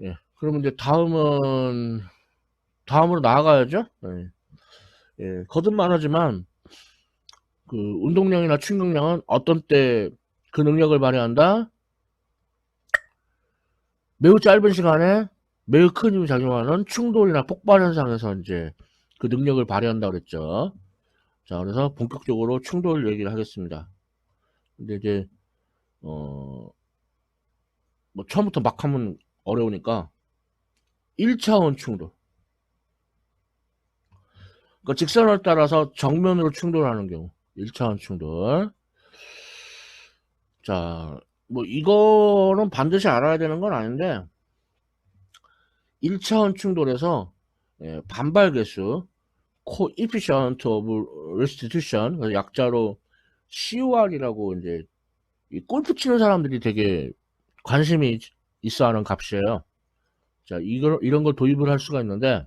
예. 그러면 이제 다음으로 나아가야죠. 예. 예. 거듭 말하지만 그 운동량이나 충격량은 어떤 때 그 능력을 발휘한다? 매우 짧은 시간에 매우 큰 힘이 작용하는 충돌이나 폭발 현상에서 이제 그 능력을 발휘한다 그랬죠. 자, 그래서 본격적으로 충돌 얘기를 하겠습니다. 근데 이제 뭐 처음부터 막 하면 어려우니까 1차원 충돌. 그러니까 직선을 따라서 정면으로 충돌하는 경우 1차원 충돌. 자, 뭐 이거는 반드시 알아야 되는 건 아닌데 1차원 충돌에서 반발 개수 coefficient of restitution, 그래서 약자로 COR이라고 이제 이 골프 치는 사람들이 되게 관심이 있어 하는 값이에요. 자, 이런 걸 도입을 할 수가 있는데,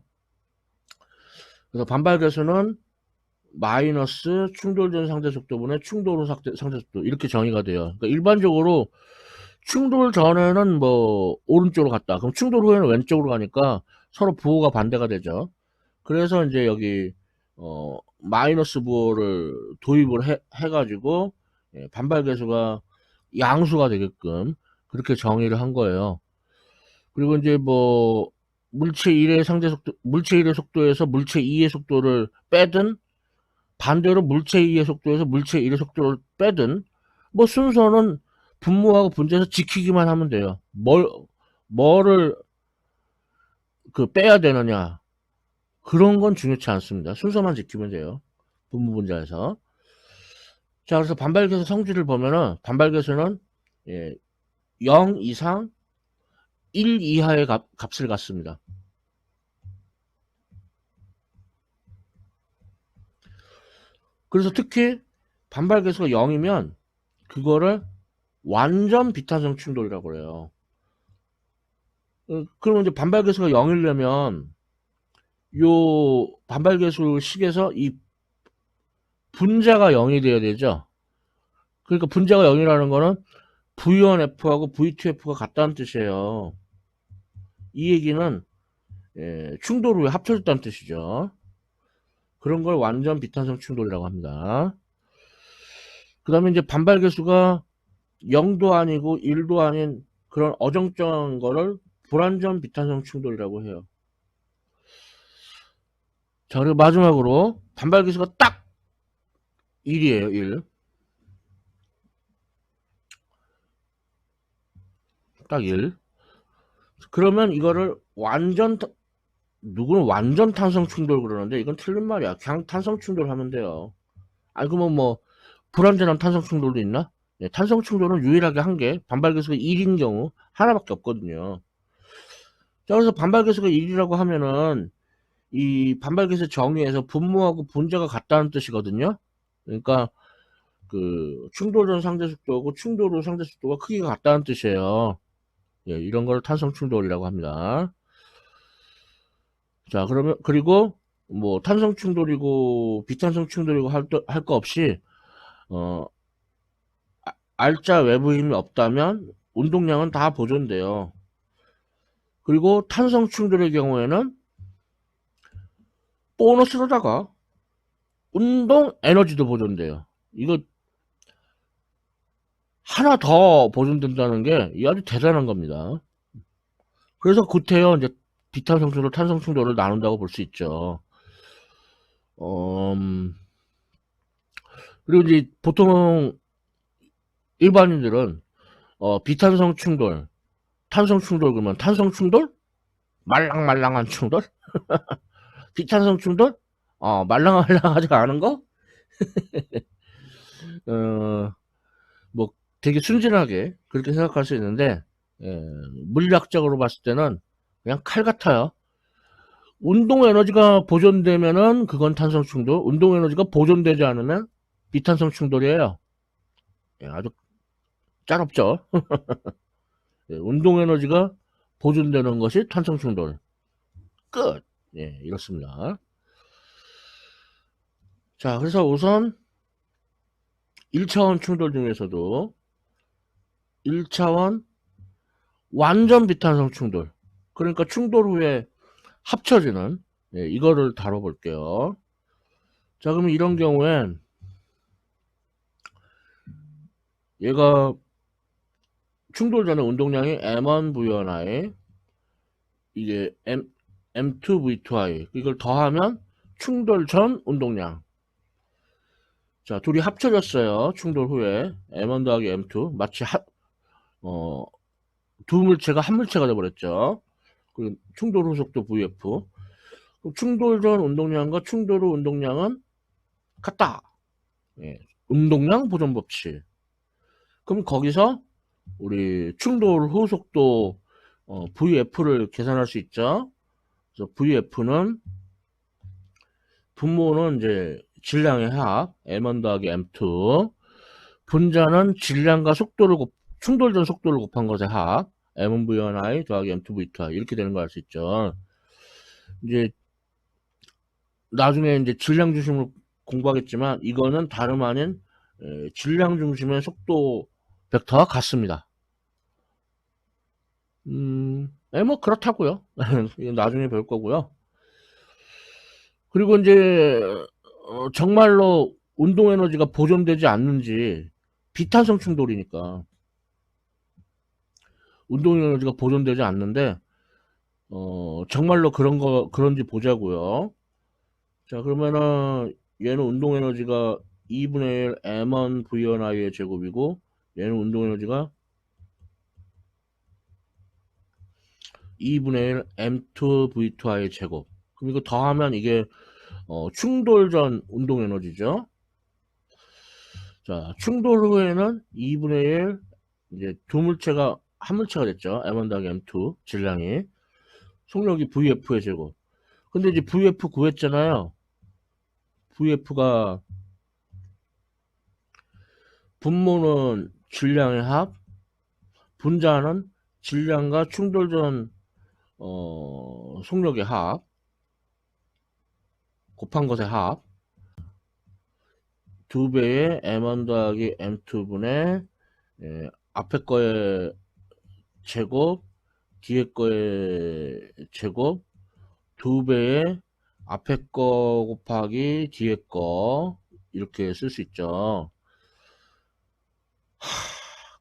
그래서 반발 개수는 마이너스 충돌 전 상대 속도분의 충돌 후 상대 속도 이렇게 정의가 돼요. 그러니까 일반적으로 충돌 전에는 뭐 오른쪽으로 갔다. 그럼 충돌 후에는 왼쪽으로 가니까 서로 부호가 반대가 되죠. 그래서 이제 여기 마이너스 부호를 도입을 해가지고 반발 계수가 양수가 되게끔 그렇게 정의를 한 거예요. 그리고 이제 뭐 물체 1의 상대 속도, 물체 1의 속도에서 물체 2의 속도를 빼든 반대로 물체 2의 속도에서 물체 1의 속도를 빼든 뭐 순서는 분모하고 분자에서 지키기만 하면 돼요. 뭐를 그 빼야 되느냐 그런 건 중요치 않습니다. 순서만 지키면 돼요. 분모 분자에서. 자, 그래서 반발계수 성질을 보면은 반발계수는 0 이상 1 이하의 값을 갖습니다. 그래서 특히 반발계수가 0이면 그거를 완전 비탄성 충돌이라고 그래요. 그러면 이제 반발계수가 0이려면 요 반발계수 식에서 이 분자가 0이 돼야 되죠. 그러니까 분자가 0이라는 거는 V1F하고 V2F가 같다는 뜻이에요. 이 얘기는 충돌 후에 합쳐졌다는 뜻이죠. 그런 걸 완전 비탄성 충돌이라고 합니다. 그 다음에 이제 반발 계수가 0도 아니고 1도 아닌 그런 어정쩡한 거를 불완전 비탄성 충돌이라고 해요. 자, 그리고 마지막으로 반발 계수가 딱 1이에요, 1. 딱 1. 그러면 이거를 누구는 완전 탄성 충돌 그러는데 이건 틀린 말이야. 그냥 탄성 충돌 하면 돼요. 아니, 그러면 뭐, 불완전한 탄성 충돌도 있나? 탄성 충돌은 유일하게 한 개, 반발 계수가 1인 경우 하나밖에 없거든요. 자, 그래서 반발 계수가 1이라고 하면은 이 반발 계수 정의에서 분모하고 분자가 같다는 뜻이거든요. 그러니까 그 충돌 전 상대 속도하고 충돌 후 상대 속도가 크기가 같다는 뜻이에요. 이런 걸 탄성 충돌이라고 합니다. 자, 그러면 그리고 뭐 탄성 충돌이고 비탄성 충돌이고 할 거 없이 어 알짜 외부 힘이 없다면 운동량은 다 보존돼요. 그리고 탄성 충돌의 경우에는 보너스로다가 운동 에너지도 보존돼요. 이거 하나 더 보존된다는 게 아주 대단한 겁니다. 그래서 구태여 이제 비탄성 충돌, 탄성 충돌을 나눈다고 볼 수 있죠. 그리고 이제 보통 일반인들은 비탄성 충돌, 탄성 충돌 그러면 탄성 충돌? 말랑말랑한 충돌? 비탄성 충돌? 말랑말랑하지 않은 거? 어, 뭐 되게 순진하게 그렇게 생각할 수 있는데 물리학적으로 봤을 때는 그냥 칼 같아요. 운동 에너지가 보존되면은 그건 탄성 충돌, 운동 에너지가 보존되지 않으면 비탄성 충돌이에요. 아주 짜롭죠. 운동 에너지가 보존되는 것이 탄성 충돌. 끝. 이렇습니다. 자, 그래서 우선 1차원 충돌 중에서도 1차원 완전 비탄성 충돌. 그러니까 충돌 후에 합쳐지는, 예, 이거를 다뤄볼게요. 자, 그러면 이런 경우엔 얘가 충돌 전에 운동량이 M1V1I, 이게 M2V2I, 이걸 더하면 충돌 전 운동량. 자, 둘이 합쳐졌어요. 충돌 후에 M1 더하기 M2, 마치 두 물체가 한 물체가 돼버렸죠. 그리고 충돌 후 속도 VF. 그럼 충돌 전 운동량과 충돌 후 운동량은 같다. 예. 운동량 보존 법칙. 그럼 거기서 우리 충돌 후 속도 VF를 계산할 수 있죠. 그래서 VF는 분모는 이제 질량의 합 M1 더하기 M2, 분자는 질량과 속도를 충돌 전 속도를 곱한 것의 합 M1V1I 더하기 M2V2I 이렇게 되는 거 알 수 있죠. 이제 나중에 이제 질량 중심으로 공부하겠지만 이거는 다름 아닌 질량 중심의 속도 벡터와 같습니다. 뭐 그렇다고요. 이건 나중에 배울 거고요. 그리고 이제 정말로 운동 에너지가 보존되지 않는지, 비탄성 충돌이니까 운동 에너지가 보존되지 않는데 정말로 그런지 보자고요. 자, 그러면은 얘는 운동 에너지가 2분의 1 M1 V1I의 제곱이고 얘는 운동 에너지가 2분의 1 M2 V2I의 제곱. 그럼 이거 더하면 이게 충돌 전 운동 에너지죠. 자, 충돌 후에는 2분의 1, 이제 두 물체가 한 물체가 됐죠. M1 더하기 M2 질량이. 속력이 VF의 제곱. 근데 이제 VF 구했잖아요. VF가 분모는 질량의 합, 분자는 질량과 충돌 전 속력의 합 곱한 것의 합. 2배의 M1 더하기 M2분의 앞에 거의 제곱, 뒤에 거의 제곱, 2배의 앞에 거 곱하기 뒤에 거, 이렇게 쓸 수 있죠.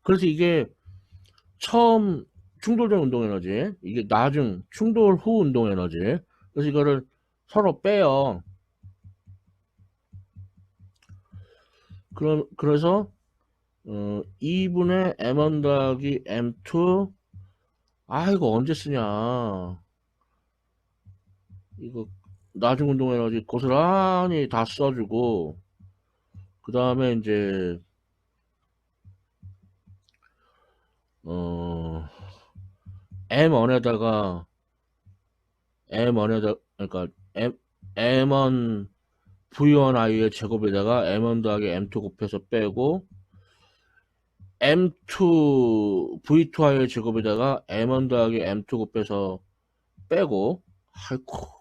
그래서 이게 처음 충돌 전 운동 에너지, 이게 나중 충돌 후 운동 에너지. 그래서 이거를 서로 빼요. 그래서 2분의 M1 더하기 M2, 이거 언제 쓰냐. 이거 나중 운동 에너지 고스란히 다 써주고, 그 다음에 이제 M1에다가 그러니까 M1 V1I의 제곱에다가 M1 더하기 M2 곱해서 빼고, M2 V2I의 제곱에다가 M1 더하기 M2 곱해서 빼고. 아이고.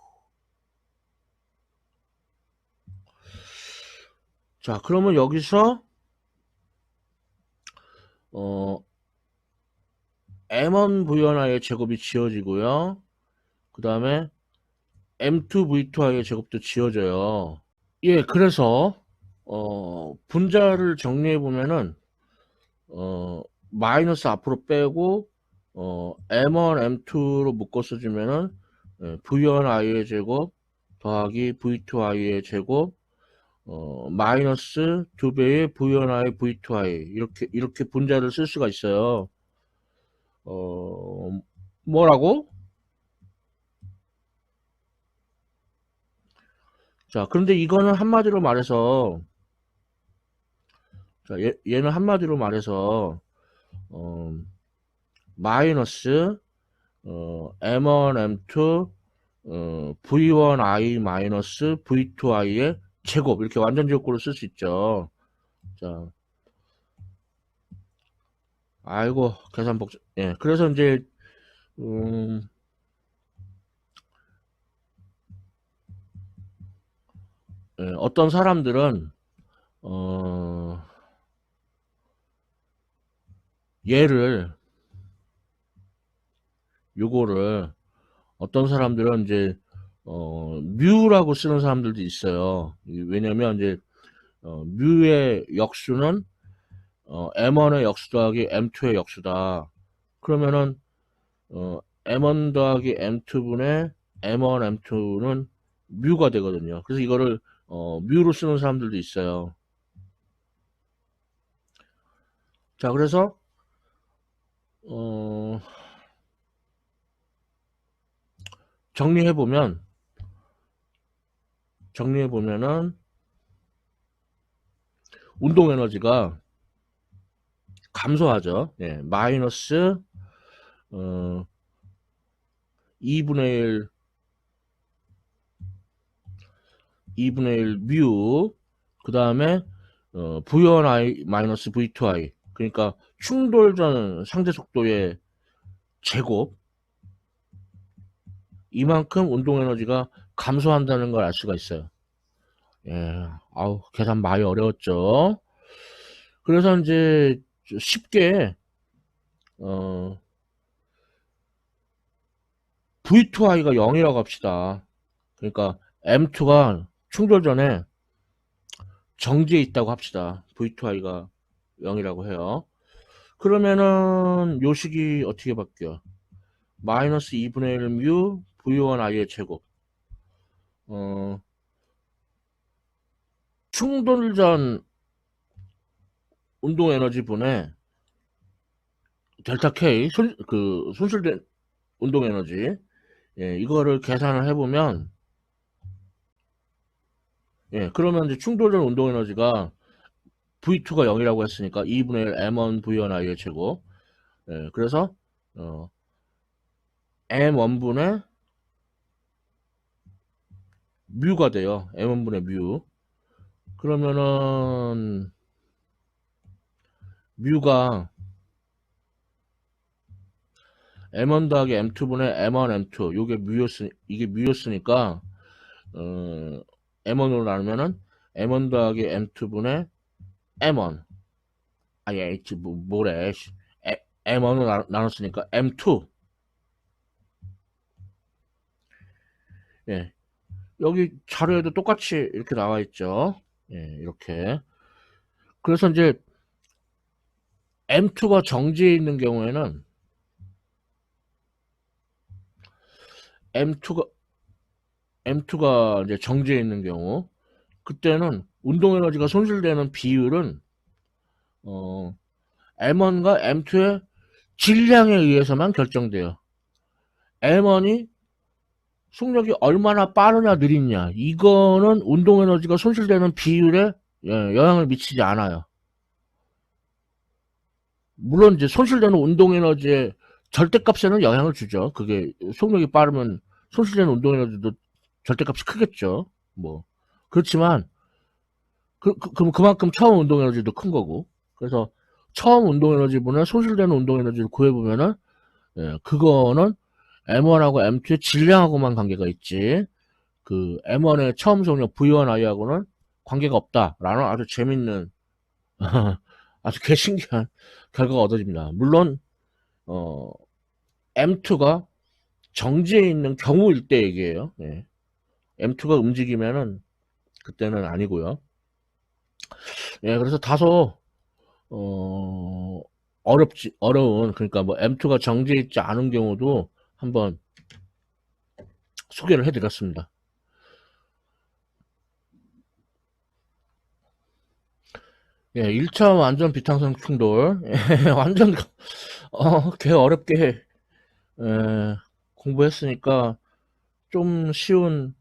자, 그러면 여기서 M1 V1I의 제곱이 지워지고요. 그 다음에 M2 V2I의 제곱도 지워져요. 예, 그래서 분자를 정리해 보면은 마이너스 앞으로 빼고 M1, M2로 묶어 써주면은 V1I의 제곱 더하기 V2I의 제곱 마이너스 2배의 V1I, V2I 이렇게 분자를 쓸 수가 있어요. 뭐라고? 자, 그런데 이거는 한마디로 말해서, 자, 얘는 한마디로 말해서 마이너스 M1, M2 V1I 마이너스 V2I의 제곱, 이렇게 완전 지역구를 쓸 수 있죠. 자, 아이고 계산 복잡. 예, 그래서 이제 어떤 사람들은 얘를 요거를 어떤 사람들은 이제 뮤라고 쓰는 사람들도 있어요. 왜냐면 이제 뮤의 역수는 M1의 역수 더하기 M2의 역수다. 그러면은 M1 더하기 M2분의 M1, M2는 뮤가 되거든요. 그래서 이거를 뮤로 쓰는 사람들도 있어요. 자, 그래서 정리해 보면은 운동 에너지가 감소하죠. 예, 마이너스 2분의 1 뮤, 그 다음에 V1i 마이너스 V2i, 그러니까 충돌전 상대 속도의 제곱, 이만큼 운동 에너지가 감소한다는 걸 알 수가 있어요. 예, 아우, 계산 많이 어려웠죠. 그래서 이제 쉽게 V2i가 0이라고 합시다. 그러니까 M2가 충돌 전에 정지해 있다고 합시다. V2i가 0이라고 해요. 그러면은 요식이 어떻게 바뀌어? 마이너스 2분의 1 뮤 V1i의 제곱. 충돌 전 운동 에너지 분의 델타 K, 손실된 운동 에너지. 예, 이거를 계산을 해보면, 예, 그러면 이제 충돌 전 운동 에너지가 V2가 0이라고 했으니까 2분의 1 M1 V1i의 제곱. 예, 그래서 M1분의 뮤가 돼요. M1분의 뮤. 그러면은 뮤가 M1 더하기 M2분의 M1, M2. 이게 뮤였으니까 M1으로 나누면은 M1 더하기 M2분의 M1. 아니, H, 뭐래. M1으로 나눴으니까 M2. 예. 여기 자료에도 똑같이 이렇게 나와 있죠. 예, 이렇게. 그래서 이제 M2가 정지해 있는 경우에는 M2가 이제 정지해 있는 경우, 그때는 운동 에너지가 손실되는 비율은 M1과 M2의 질량에 의해서만 결정돼요. M1이 속력이 얼마나 빠르냐 느리냐, 이거는 운동 에너지가 손실되는 비율에 영향을 미치지 않아요. 물론 이제 손실되는 운동 에너지의 절대값에는 영향을 주죠. 그게 속력이 빠르면 손실되는 운동 에너지도 절대값이 크겠죠. 뭐 그렇지만 그럼 그만큼 처음 운동 에너지도 큰 거고. 그래서 처음 운동 에너지분의 손실되는 운동 에너지를 구해보면은, 예, 그거는 M1하고 M2의 질량하고만 관계가 있지, 그 M1의 처음 속력 V1i하고는 관계가 없다라는 아주 재밌는 아주 개신기한 결과가 얻어집니다. 물론 M2가 정지해 있는 경우일 때 얘기예요. 예. M2가 움직이면은 그때는 아니고요. 예, 그래서 다소 어려운, 그러니까 뭐 M2가 정지해 있지 않은 경우도 한번 소개를 해드렸습니다. 예, 1차 완전 비탄성 충돌. 예, 완전, 개 어렵게, 공부했으니까 좀 쉬운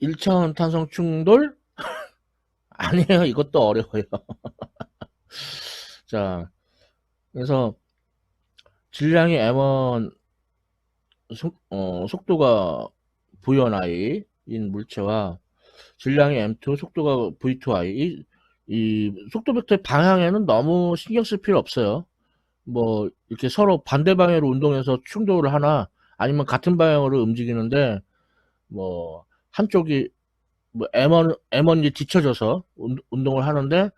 1차원 탄성 충돌? 아니에요. 이것도 어려워요. 자, 그래서 질량이 M1, 속도가 V1i인 물체와 질량이 M2, 속도가 V2i. 이 속도 벡터의 방향에는 너무 신경 쓸 필요 없어요. 뭐 이렇게 서로 반대 방향으로 운동해서 충돌을 하나, 아니면 같은 방향으로 움직이는데 뭐 한쪽이 뭐 M1이 뒤쳐져서 운동을 하는데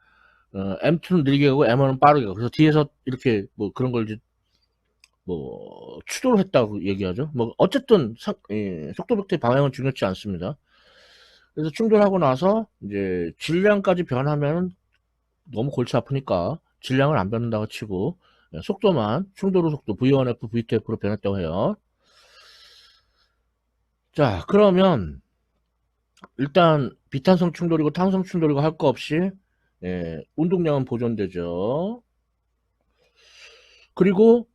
M2는 느리게 가고 M1은 빠르게 가고, 그래서 뒤에서 이렇게 뭐 그런 걸 추돌을 했다고 얘기하죠. 어쨌든 속도 벡터의 방향은 중요치 않습니다. 그래서 충돌하고 나서 이제 질량까지 변하면 너무 골치 아프니까 질량을 안 변한다고 치고 속도만 충돌 후 속도 V1F, V2F로 변했다고 해요. 자, 그러면 일단 비탄성 충돌이고 탄성 충돌이고 할 거 없이 운동량은 보존되죠. 그리고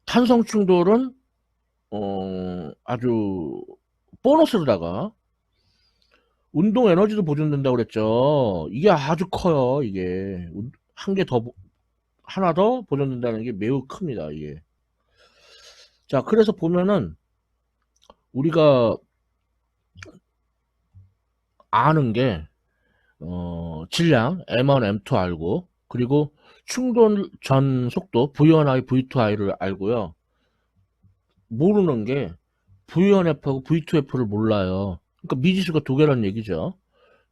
탄성 충돌은 아주 보너스로다가 운동 에너지도 보존된다고 그랬죠. 이게 아주 커요. 이게 하나 더 보존된다는 게 매우 큽니다. 이게. 자, 그래서 보면은 우리가 아는 게 질량 M1, M2 알고, 그리고 충돌 전 속도 V1I, V2I를 알고요. 모르는 게 V1F하고 V2F를 몰라요. 그러니까 미지수가 두 개란 얘기죠.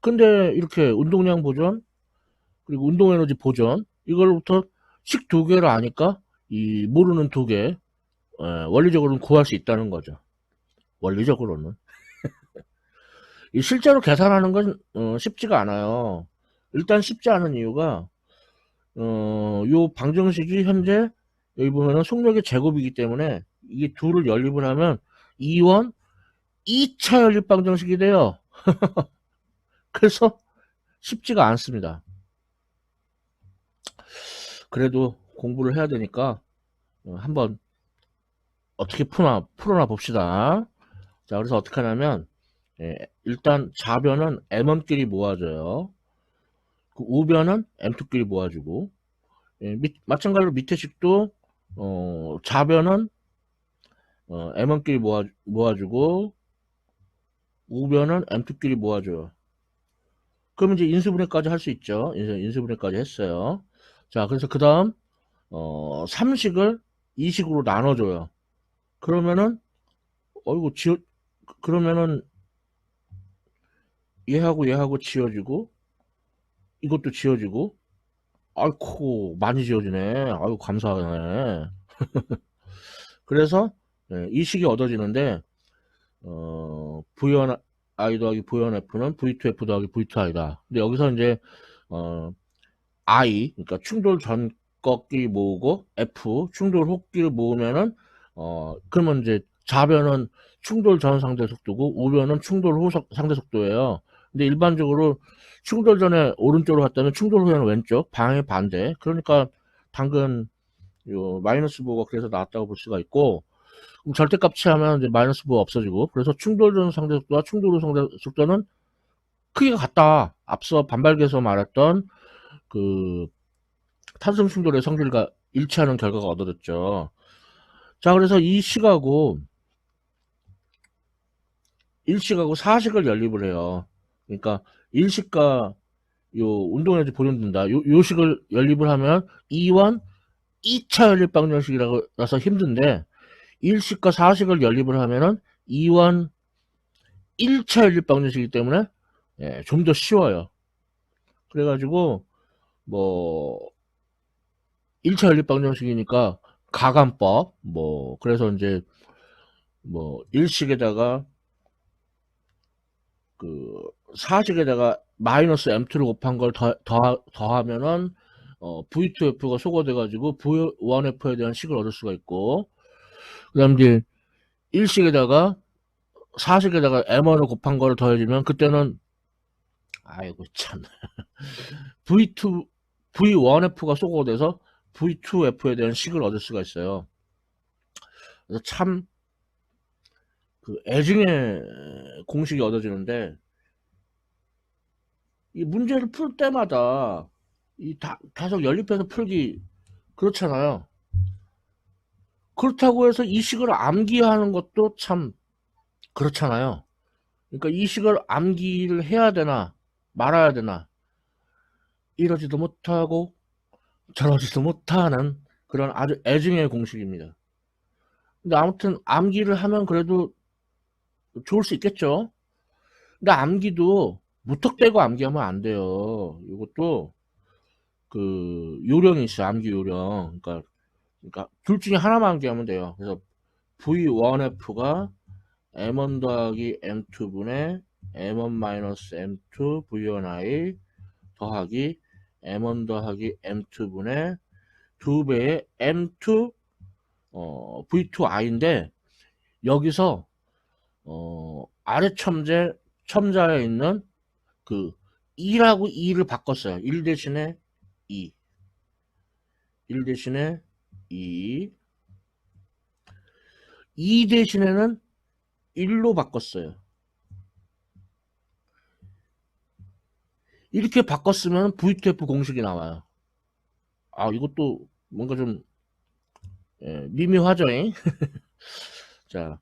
근데 이렇게 운동량 보존, 그리고 운동에너지 보존, 이걸부터 식 두 개를 아니까 이 모르는 두 개, 원리적으로는 구할 수 있다는 거죠. 원리적으로는. 이 실제로 계산하는 건 쉽지가 않아요. 일단 쉽지 않은 이유가 요 방정식이 현재 여기 보면은 속력의 제곱이기 때문에 이게 둘을 연립을 하면 2원 2차 연립 방정식이 돼요. 그래서 쉽지가 않습니다. 그래도 공부를 해야 되니까 한번 어떻게 풀어나 봅시다. 자, 그래서 어떻게 하냐면 일단 좌변은 M1끼리 모아줘요. 그 우변은 M2끼리 모아주고 마찬가지로 밑에 식도 좌변은 M1끼리 모아주고 우변은 M2끼리 모아줘요. 그럼 이제 인수분해까지 할 수 있죠. 인수분해까지 했어요. 자, 그래서 그 다음 3식을 2식으로 나눠줘요. 그러면은 어이구 그러면은 얘하고 지워지고 이것도 지워지고 아이고 많이 지워지네. 아이고 감사하네. 그래서 이 식이 얻어지는데 V1I 더하기 V1F는 V2F 더하기 V2I다. 근데 여기서 이제 어, I, 그러니까 충돌 전 꺾기 모으고 F, 충돌 후끼를 모으면은 그러면 이제 좌변은 충돌 전 상대 속도고 우변은 충돌 후 상대 속도예요. 근데 일반적으로 충돌 전에 오른쪽으로 갔다면 충돌 후에는 왼쪽, 방향의 반대. 그러니까 당근 요 마이너스 부호가 그래서 나왔다고 볼 수가 있고, 그럼 절대값 취하면 이제 마이너스 부호 없어지고, 그래서 충돌 전 상대 속도와 충돌 후 상대 속도는 크기가 같다. 앞서 반발계에서 말했던 그 탄성 충돌의 성질과 일치하는 결과가 얻어졌죠. 자, 그래서 이 식하고 1식하고 4식을 연립을 해요. 그러니까 1식과 요 운동에너지 보존된다. 요 식을 연립을 하면 2원 2차 연립 방정식이라서 힘든데 1식과 4식을 연립을 하면은 2원 1차 연립 방정식이기 때문에 좀 더 쉬워요. 그래가지고 뭐 1차 연립 방정식이니까 가감법 그래서 이제 일식에다가 그 사식에다가 마이너스 M2를 곱한 걸 더하면은 V2F가 소거돼 가지고 V1F에 대한 식을 얻을 수가 있고, 그다음 이제 일식에다가 사식에다가 M1을 곱한 거를 더해주면 그때는 아이고 참 V2 V1F가 소거돼서 V2F에 대한 식을 얻을 수가 있어요. 그래서 참 그 애증의 공식이 얻어지는데 이 문제를 풀 때마다 계속 연립해서 풀기 그렇잖아요. 그렇다고 해서 이 식을 암기하는 것도 참 그렇잖아요. 그러니까 이 식을 암기를 해야 되나 말아야 되나 이러지도 못하고 저러지도 못하는 그런 아주 애증의 공식입니다. 근데 아무튼 암기를 하면 그래도 좋을 수 있겠죠. 근데 암기도 무턱대고 암기하면 안 돼요. 이것도 그 요령이 있어요. 암기 요령. 그러니까 그러니까 둘 중에 하나만 암기하면 돼요. 그래서 V1F가 M1 더하기 M2분의 M1 M2 V1I 더하기 M1 더하기 M2분의 2배의 M2 V2I인데 여기서 아래 첨자에 있는 그 1하고 2를 바꿨어요. 1 대신에 2 1 대신에 2 대신에는 1로 바꿨어요. 이렇게 바꿨으면 V2F 공식이 나와요. 아, 이것도 뭔가 좀 미묘하죠. 자,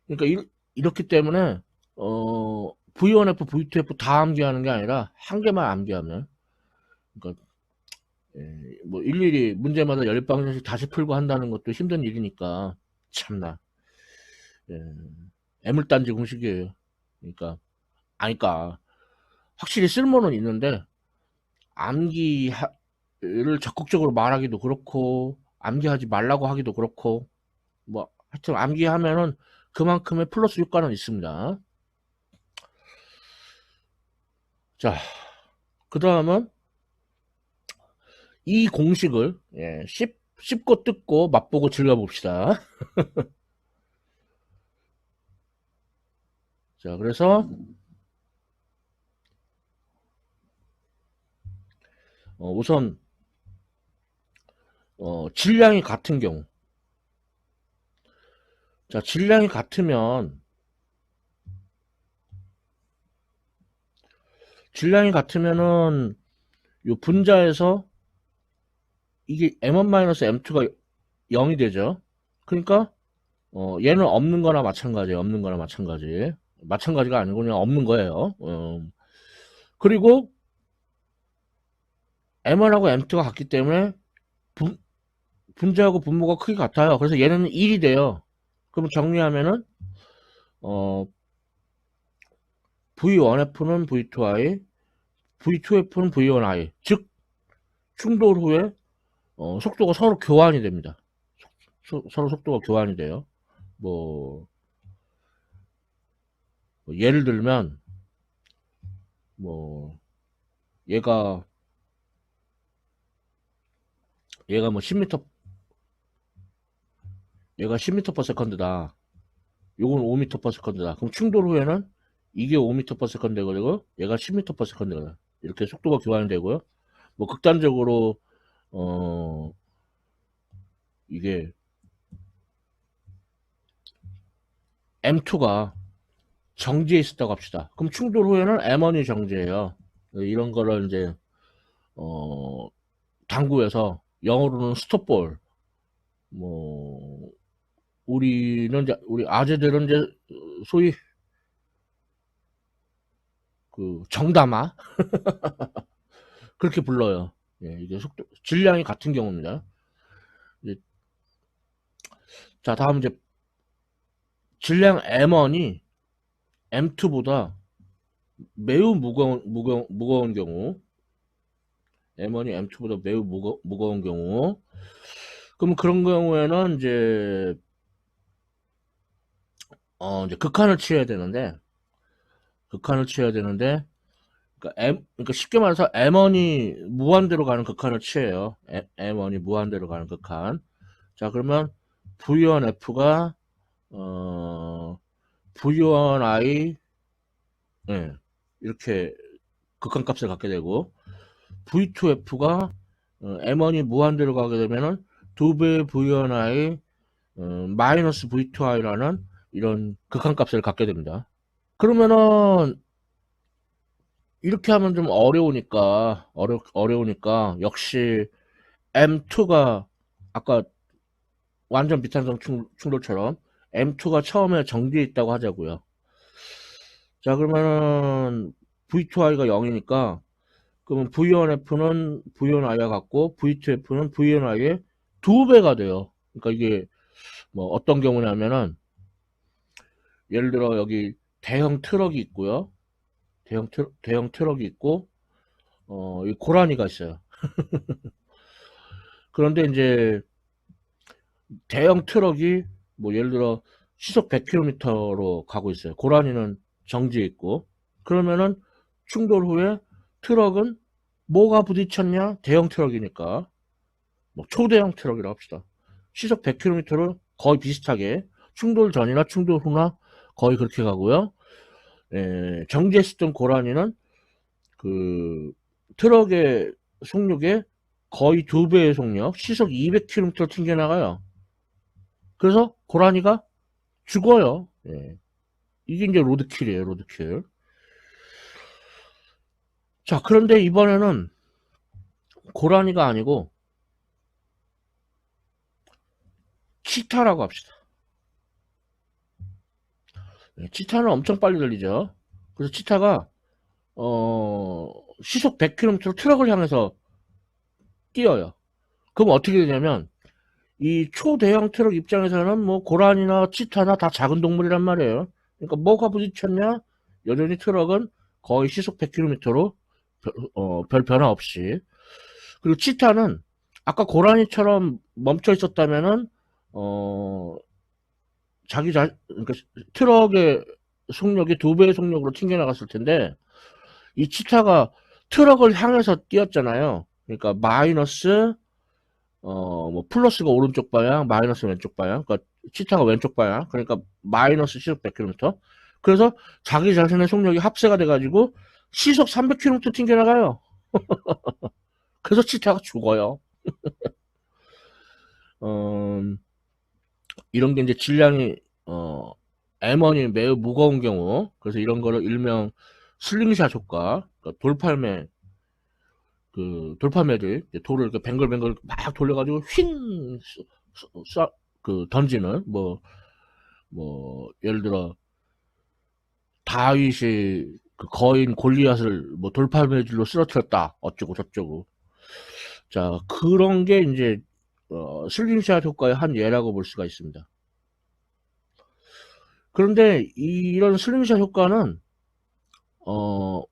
그러니까 이렇기 때문에 V1F, V2F 다 암기하는 게 아니라 한 개만 암기하면, 그러니까 뭐 일일이 문제마다 10방정식 다시 풀고 한다는 것도 힘든 일이니까 참나 애물단지 공식이에요. 그러니까 아니까 확실히 쓸모는 있는데 암기를 적극적으로 말하기도 그렇고 암기하지 말라고 하기도 그렇고 뭐 하여튼 암기하면은 그만큼의 플러스 효과는 있습니다. 자, 그 다음은 이 공식을 씹고 뜯고 맛보고 즐겨봅시다. 자, 그래서 우선 질량이 같은 경우, 자, 질량이 같으면은 요 분자에서 이게 M1-M2가 0이 되죠. 그러니까 얘는 없는 거나 마찬가지예요. 없는 거나 마찬가지. 마찬가지가 아니고 그냥 없는 거예요. 그리고 M1하고 M2가 같기 때문에 분자하고 분모가 크게 같아요. 그래서 얘는 1이 돼요. 그럼 정리하면은 V1F는 V2I, V2F는 V1I. 즉 충돌 후에 속도가 서로 교환이 됩니다. 서로 속도가 교환이 돼요. 뭐 예를 들면 뭐 얘가 뭐 10m 얘가 10m/s다. 요건 5m/s다. 그럼 충돌 후에는 이게 5m/s 되고 얘가 10m/s거든. 이렇게 속도가 교환이 되고요. 뭐 극단적으로 어 이게 M2가 정지해 있었다고 합시다. 그럼 충돌 후에는 M1이 정지해요. 이런 거를 이제 어 당구에서 영어로는 스톱볼. 뭐 우리 아재들은 이제 소위 그 정담아 그렇게 불러요. 이게 속도 질량이 같은 경우입니다. 이제, 자, 다음 이제 질량 M1이 M2보다 매우 무거운 경우, M1이 M2보다 매우 무거운 경우, 그럼 그런 경우에는 이제 극한을 취해야 되는데, 그러니까 쉽게 말해서 M1이 무한대로 가는 극한을 취해요. M1이 무한대로 가는 극한. 자, 그러면 V1F가 V1I 이렇게 극한값을 갖게 되고 V2F가 M1이 무한대로 가게 되면은 2배의 V1I 마이너스 V2I라는 이런 극한값을 갖게 됩니다. 그러면은 이렇게 하면 좀 어려우니까 역시 M2가 아까 완전 비탄성 충돌처럼 M2가 처음에 정지해 있다고 하자고요. 자, 그러면은 V2I가 0이니까 그러면 V1F는 V1I와 같고 V2F는 V1I의 2배가 돼요. 그러니까 이게 뭐 어떤 경우냐면은 예를 들어 여기 대형 트럭이 있고요. 대형 트럭이 있고 이 고라니가 있어요. 그런데 이제 대형 트럭이 뭐 예를 들어 시속 100km로 가고 있어요. 고라니는 정지해 있고. 그러면은 충돌 후에 트럭은 뭐가 부딪혔냐? 대형 트럭이니까. 뭐 초대형 트럭이라고 합시다. 시속 100km를 거의 비슷하게 충돌 전이나 충돌 후나 거의 그렇게 가고요. 정지했었던 고라니는 그 트럭의 속력의 거의 2배의 속력, 시속 200km 튕겨나가요. 그래서 고라니가 죽어요. 예. 이게 이제 로드킬이에요, 로드킬. 자, 그런데 이번에는 고라니가 아니고 치타라고 합시다. 예, 치타는 엄청 빨리 달리죠. 그래서 치타가 시속 100km로 트럭을 향해서 뛰어요. 그럼 어떻게 되냐면 이 초대형 트럭 입장에서는 뭐 고라니나 치타나 다 작은 동물이란 말이에요. 그러니까 뭐가 부딪혔냐? 여전히 트럭은 거의 시속 100km로 별 변화 없이. 그리고 치타는 아까 고라니처럼 멈춰 있었다면은 어 그러니까 트럭의 속력이 2배의 속력으로 튕겨나갔을 텐데 이 치타가 트럭을 향해서 뛰었잖아요. 그러니까 마이너스 뭐 플러스가 오른쪽 방향, 마이너스 왼쪽 방향. 그러니까 치타가 왼쪽 방향. 그러니까 마이너스 시속 100km. 그래서 자기 자신의 속력이 합세가 돼가지고 시속 300km 튕겨나가요. 그래서 치타가 죽어요. 어, 이런 게 이제 질량이 M1이 매우 무거운 경우, 그래서 이런 거를 일명 슬링샷 효과, 그러니까 돌팔매들 돌을 이렇게 뱅글뱅글 막 돌려가지고 휙 던지는 예를 들어 다윗이 그 거인 골리앗을 뭐 돌팔매질로 쓰러뜨렸다 어쩌고 저쩌고. 자, 그런 게 이제 슬링샷 효과의 한 예라고 볼 수가 있습니다. 그런데 이런 슬링샷 효과는 어,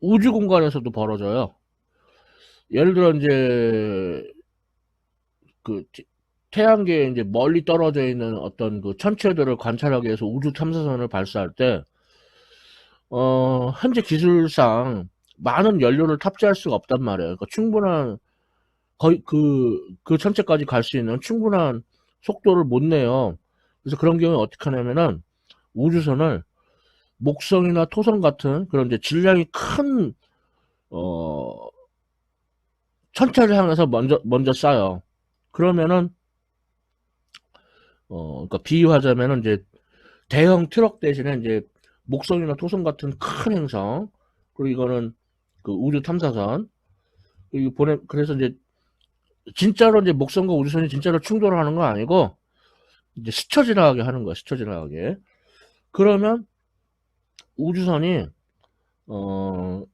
우주 공간에서도 벌어져요. 예를 들어 이제 그 태양계에 이제 멀리 떨어져 있는 어떤 그 천체들을 관찰하기 위해서 우주 탐사선을 발사할 때 현재 기술상 많은 연료를 탑재할 수가 없단 말이에요. 그러니까 충분한 거의 그 천체까지 갈 수 있는 충분한 속도를 못 내요. 그래서 그런 경우에 어떻게 하냐면은 우주선을 목성이나 토성 같은 그런 이제 질량이 큰 어, 천체를 향해서 먼저 쏴요. 그러면은 그러니까 비유하자면은 이제 대형 트럭 대신에 이제 목성이나 토성 같은 큰 행성, 그리고 이거는 그 우주 탐사선, 그래서 이제 진짜로 이제 목성과 우주선이 진짜로 충돌을 하는 건 아니고 이제 스쳐 지나가게 하는 거야, 스쳐 지나가게. 그러면 우주선이 어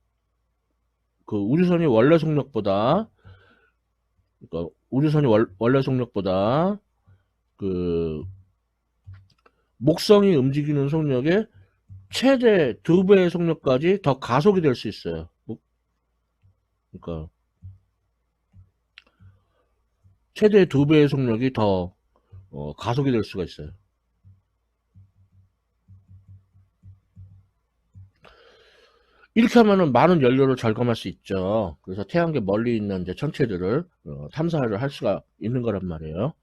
그 우주선이 원래 속력보다, 그러니까 우주선이 원래 속력보다 그 목성이 움직이는 속력의 최대 2배의 속력까지 더 가속이 될 수 있어요. 그러니까 최대 2배의 속력이 더 가속이 될 수가 있어요. 이렇게 하면은 많은 연료를 절감할 수 있죠. 그래서 태양계 멀리 있는 이제 천체들을 탐사를 할 수가 있는 거란 말이에요.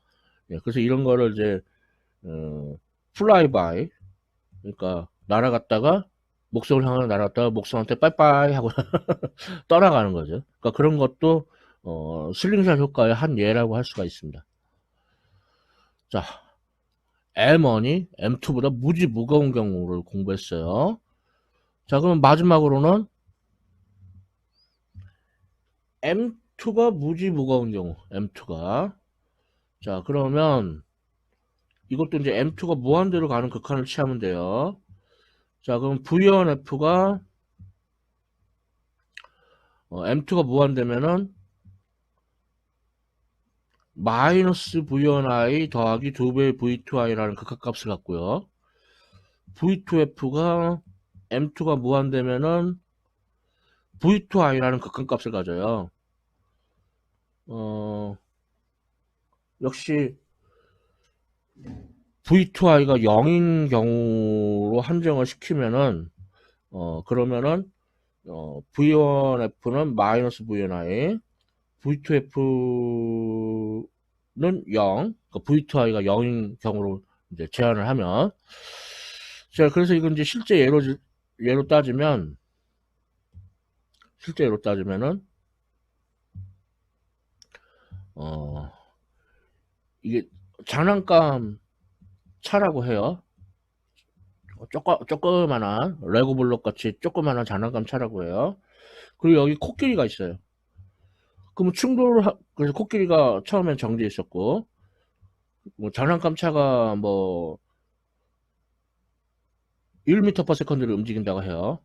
예, 그래서 이런 거를 이제 플라이바이, 그러니까 날아갔다가 목성을 향해 날아갔다가 목성한테 빠이빠이 하고 떠나가는 거죠. 그러니까 그런 것도 슬링샷 효과의 한 예라고 할 수가 있습니다. 자, M1이 M2보다 무지 무거운 경우를 공부했어요. 자, 그럼 마지막으로는 M2가 무지 무거운 경우, M2가. 자, 그러면 이것도 이제 M2가 무한대로 가는 극한을 취하면 돼요. 자, 그럼 V1F가 M2가 무한대면은 마이너스 V1I 더하기 2배의 V2I라는 극한값을 갖고요. V2F가 M2가 무한대면은 V2I라는 극한값을 가져요. 역시 V2i가 0인 경우로 한정을 시키면은 그러면은 V1F는 마이너스 VNI, V2F는 0, V2i가 0인 경우로 이제 제한을 하면, 자, 그래서 이건 이제 예로 따지면, 실제 예로 따지면은, 이게 장난감 차라고 해요. 조그만한, 레고블록 같이 조그만한 장난감 차라고 해요. 그리고 여기 코끼리가 있어요. 그러면 그래서 코끼리가 처음엔 정지해 있었고, 뭐 장난감 차가 뭐 1m/s를 움직인다고 해요.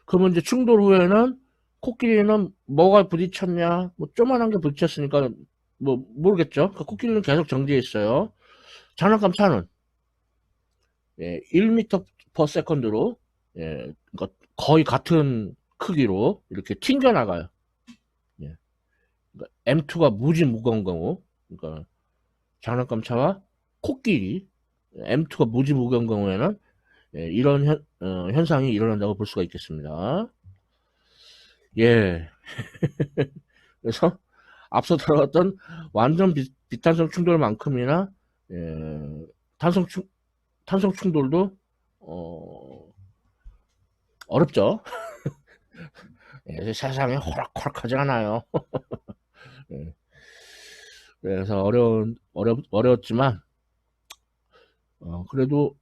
그러면 이제 충돌 후에는 코끼리는 뭐가 부딪혔냐? 뭐 조만한 게 부딪혔으니까 뭐 모르겠죠. 그 코끼리는 계속 정지해 있어요. 장난감 차는 1m/s로 그러니까 거의 같은 크기로 이렇게 튕겨 나가요. 예. 그러니까 M2가 무지 무거운 경우, 그러니까 장난감 차와 코끼리 M2가 무지 무거운 경우에는 이런 현상이 일어난다고 볼 수가 있겠습니다. 예. 그래서 앞서 들어갔던 완전 비탄성 충돌만큼이나 탄성 충돌도 어렵죠. 세상에 호락호락하지 않아요. 예. 그래서 어려웠지만 그래도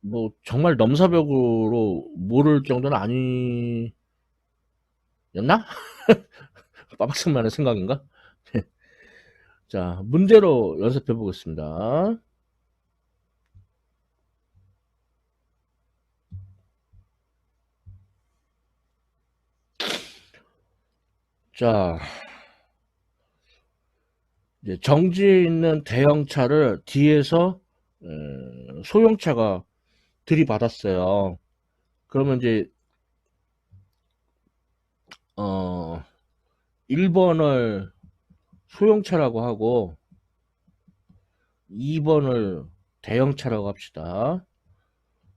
뭐 정말 넘사벽으로 모를 정도는 아니었나? 빠박슨만의 생각인가? 자, 문제로 연습해 보겠습니다. 자, 이제 정지해 있는 대형차를 뒤에서 소형차가 들이받았어요. 그러면 이제 1번을 소형차라고 하고 2번을 대형차라고 합시다.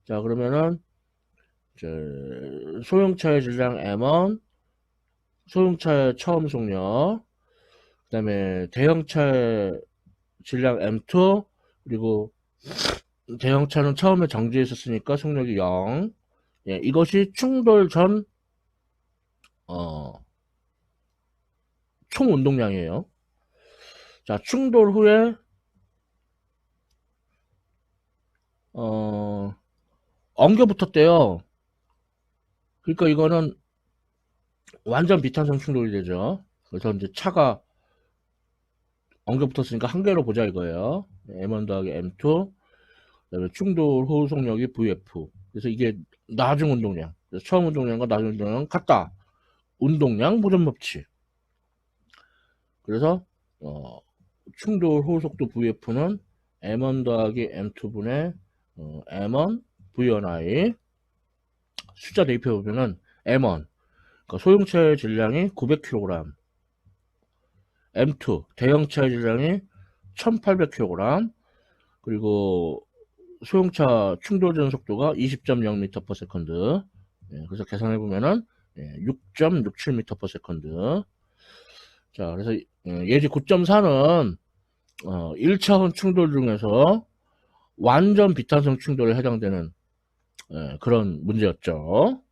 자, 그러면은 소형차의 질량 M1, 소형차의 처음 속력, 그 다음에 대형차의 질량 M2, 그리고 대형차는 처음에 정지해 있었으니까 속력이 0. 예, 이것이 충돌 전 총 운동량이에요. 자, 충돌 후에 엉겨 붙었대요. 그러니까 이거는 완전 비탄성 충돌이 되죠. 그래서 이제 차가 엉겨 붙었으니까 한 개로 보자 이거예요. M1 더하기 M2, 그다음에 충돌 후 속력이 VF. 그래서 이게 나중 운동량. 그래서 처음 운동량과 나중 운동량 같다. 운동량 보존 법칙. 그래서 충돌 후 속도 VF는 M1 더하기 M2분의 M1 VNI. 숫자 대입해 보면은 M1 그러니까 소형차의 질량이 900kg, M2 대형차의 질량이 1800kg, 그리고 소형차 충돌 전 속도가 20.0m/s. 그래서 계산해 보면은 6.67m/s. 자, 그래서 예제 9.4는 1차원 충돌 중에서 완전 비탄성 충돌에 해당되는 그런 문제였죠.